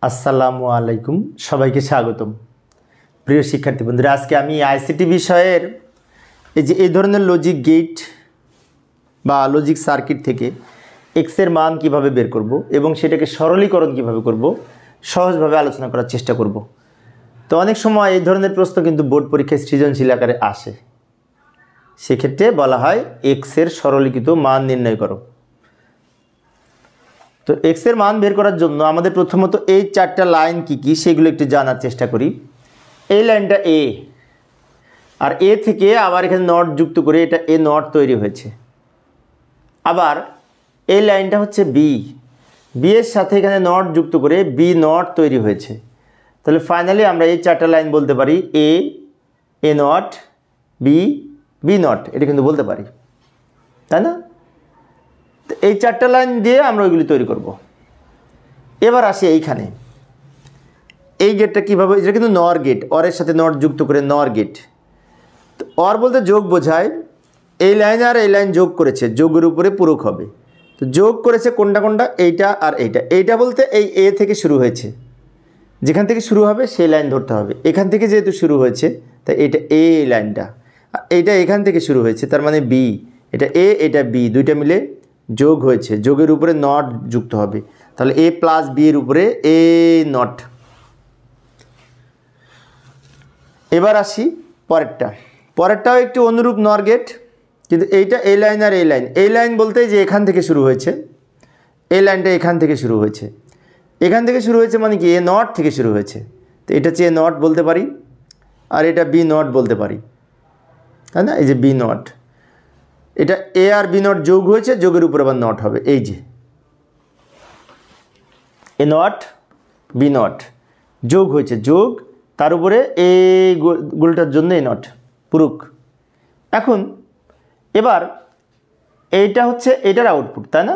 আসসালামু আলাইকুম, সবাইকে স্বাগতম। প্রিয় শিক্ষার্থী বন্ধুরা, আজকে আমি আইসিটি বিষয়ের এই ধরনের লজিক গেট বা লজিক সার্কিট থেকে এক্সের মান কিভাবে বের করব এবং সেটাকে সরলীকরণ কিভাবে করব সহজভাবে আলোচনা করার চেষ্টা করব। তো অনেক সময় এই ধরনের প্রশ্ন কিন্তু বোর্ড পরীক্ষায় সৃজনশীল আকারে আসে। সেক্ষেত্রে বলা হয় এক্সের সরলীকৃত মান নির্ণয় করো। তো এক্সের মান বের করার জন্য আমাদের প্রথমত এই চারটা লাইন কি কি সেগুলো একটু জানার চেষ্টা করি। এই লাইনটা এ, আর এ থেকে আবার এখানে নট যুক্ত করে এটা এ নট তৈরি হয়েছে। আবার এই লাইনটা হচ্ছে বি, বি এর সাথে এখানে নট যুক্ত করে বি নট তৈরি হয়েছে। তাহলে ফাইনালি আমরা এই চারটা লাইন বলতে পারি এ, এ নট, বি, বি নট, এটা কিন্তু বলতে পারি, তাই না? তো এই চারটা লাইন দিয়ে আমরা ওইগুলি তৈরি করব। এবার আসি এইখানে, এই গেটটা কীভাবে, এটা কিন্তু নর গেট, অরের সাথে নট যুক্ত করে নর গেট। তো অর বলতে যোগ বোঝায়, এই লাইন আর এই লাইন যোগ করেছে, যোগের উপরে পূরক হবে। তো যোগ করেছে কোনটা কোনটা, এইটা আর এইটা। এইটা বলতে এই এ থেকে শুরু হয়েছে, যেখান থেকে শুরু হবে সেই লাইন ধরতে হবে। এখান থেকে যেহেতু শুরু হয়েছে তাই এটা এ লাইনটা, আর এইটা এখান থেকে শুরু হয়েছে তার মানে বি, এটা এ এটা বি, দুইটা মিলে যোগ হয়েছে, যোগের উপরে নট যুক্ত হবে। তাহলে এ প্লাস বি এর উপরে এ নট। এবার আসি পরেরটাও একটি অনুরূপ নর গেট, কিন্তু এইটা এই লাইন আর এই লাইন, এই লাইন বলতে যে এখান থেকে শুরু হয়েছে, এই লাইনটা এখান থেকে শুরু হয়েছে, এখান থেকে শুরু হয়েছে মানে কি এ নট থেকে শুরু হয়েছে। তো এটা হচ্ছে এ নট বলতে পারি, আর এটা বি নট বলতে পারি, তাই না? এই যে বি নট, এটা এ আর বি নট যোগ হয়েছে, যোগের উপর আবার নট হবে। এই যে এ নট বি নট যোগ হয়েছে, যোগ তার উপরে এই গোলটার জন্য এ নট পুরুক। এখন এবার এইটা হচ্ছে এটার আউটপুট, তাই না?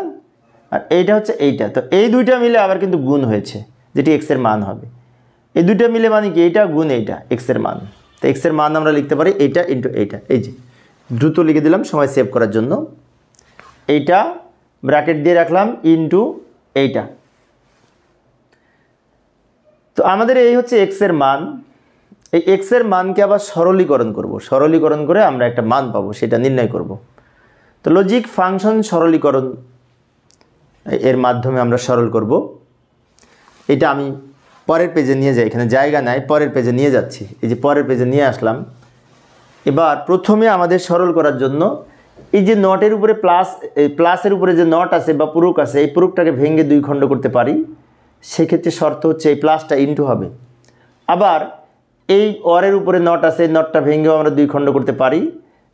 আর এইটা হচ্ছে এইটা। তো এই দুইটা মিলে আবার কিন্তু গুণ হয়েছে, যেটি এক্সের মান হবে। এই দুইটা মিলে মানে কি এইটা গুণ এইটা এক্সের মান। তো এক্সের মান আমরা লিখতে পারি এইটা ইন্টু এইটা। এই যে দ্রুত লিখে দিলাম সময় সেভ করার জন্য, এইটা ব্র্যাকেট দিয়ে রাখলাম ইন্টু এইটা। তো আমাদের এই হচ্ছে এক্সের মান। এই এক্সের মানকে আবার সরলীকরণ করব, সরলীকরণ করে আমরা একটা মান পাবো, সেটা নির্ণয় করব। তো লজিক ফাংশন সরলীকরণ এর মাধ্যমে আমরা সরল করব। এটা আমি পরের পেজে নিয়ে যাই, এখানে জায়গা নাই, পরের পেজে নিয়ে যাচ্ছি। এই যে পরের পেজে নিয়ে আসলাম। এবার প্রথমে আমাদের সরল করার জন্য এই যে নটের উপরে প্লাসের উপরে যে নট আছে বা পুরুক আছে, এই পুরুকটাকে ভেঙে দুই খণ্ড করতে পারি। সেক্ষেত্রে শর্ত হচ্ছে এই প্লাসটা ইন্টু হবে। আবার এই অরের উপরে নট আছে, এই নটটা ভেঙেও আমরা দুই খণ্ড করতে পারি।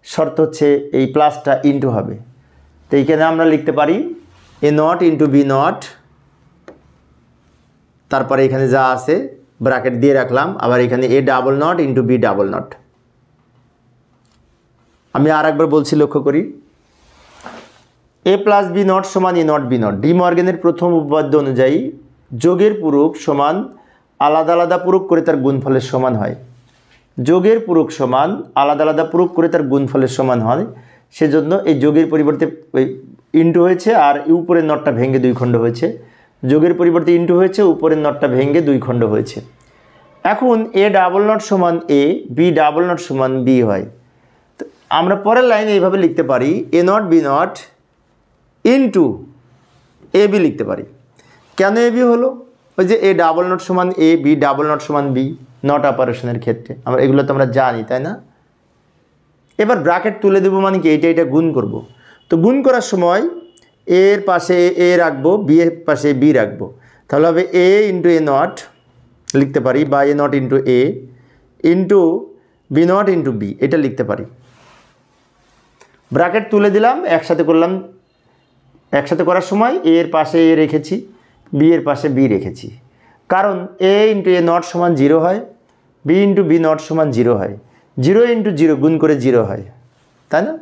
শর্ত হচ্ছে এই প্লাসটা ইন্টু হবে। তো এইখানে আমরা লিখতে পারি এ নট ইন্টু বি নট, তারপরে এখানে যা আছে ব্র্যাকেট দিয়ে রাখলাম। আবার এখানে a double nought into b double nought. আমি আর একবার বলছি, লক্ষ্য করি, এ প্লাস বি নট সমান এ নট বি নট। ডি মর্গেনের প্রথম উপপাদ্য অনুযায়ী যোগের পূরক সমান আলাদা আলাদা পূরক করে তার গুণফলের সমান হয়। যোগের পূরক সমান আলাদা আলাদা পূরক করে তার গুণফলের সমান হয়। সেজন্য এই যোগের পরিবর্তে ইন্টু হয়েছে, আর উপরের নটটা ভেঙে দুই খণ্ড হয়েছে। যোগের পরিবর্তে ইন্টু হয়েছে, উপরের নটটা ভেঙে দুই খণ্ড হয়েছে। এখন এ ডাবল নট সমান এ, বি ডাবল নট সমান বি হয়। তো আমরা পরের লাইনে এইভাবে লিখতে পারি এ not B not into A B লিখতে পারি। কেন এ বি হলো? ওই যে এ ডাবল নট সমান এ, বি ডাবল নট সমান বি, নট অপারেশনের ক্ষেত্রে আমরা এগুলো তো আমরা জানি, তাই না? এবার ব্র্যাকেট তুলে দেবো মানে কি এটা গুণ করব। তো গুণ করার সময় এর পাশে এ রাখবো, বি এর পাশে বি রাখবো। তাহলে হবে এ ইন্টু এ নট লিখতে পারি, বা A not into A into B not into B, এটা লিখতে পারি। ব্র্যাকেট তুলে দিলাম, একসাথে করলাম। একসাথে করার সময় এ এর পাশে এ রেখেছি, বি এর পাশে বি রেখেছি, কারণ এ ইন্টু এ নট সমান 0 হয়, বি ইন্টু বি নট সমান 0 হয়। 0 ইন্টু 0 গুণ করে 0 হয়, তাই না?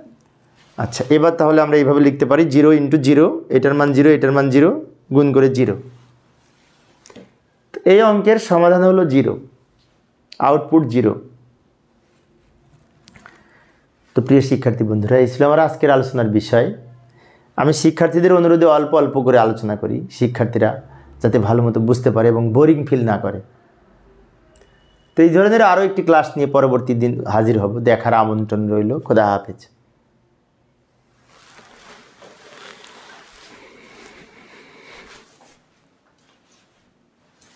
আচ্ছা, এবার তাহলে আমরা এইভাবে লিখতে পারি 0 ইন্টু 0, এটার মান 0, এটার মান 0, গুণ করে 0। এই অঙ্কের সমাধান হলো 0, আউটপুট 0। তো প্রিয় শিক্ষার্থী বন্ধুরা, এই ছিল আমার আজকের আলোচনার বিষয়। আমি শিক্ষার্থীদের অনুরোধে অল্প অল্প করে আলোচনা করি, শিক্ষার্থীরা যাতে ভালো মতো বুঝতে পারে এবং বোরিং ফিল না করে। তো এই ধরনের আরও একটি ক্লাস নিয়ে পরবর্তী দিন হাজির হব। দেখার আমন্ত্রণ রইল। খোদা হাফেজ।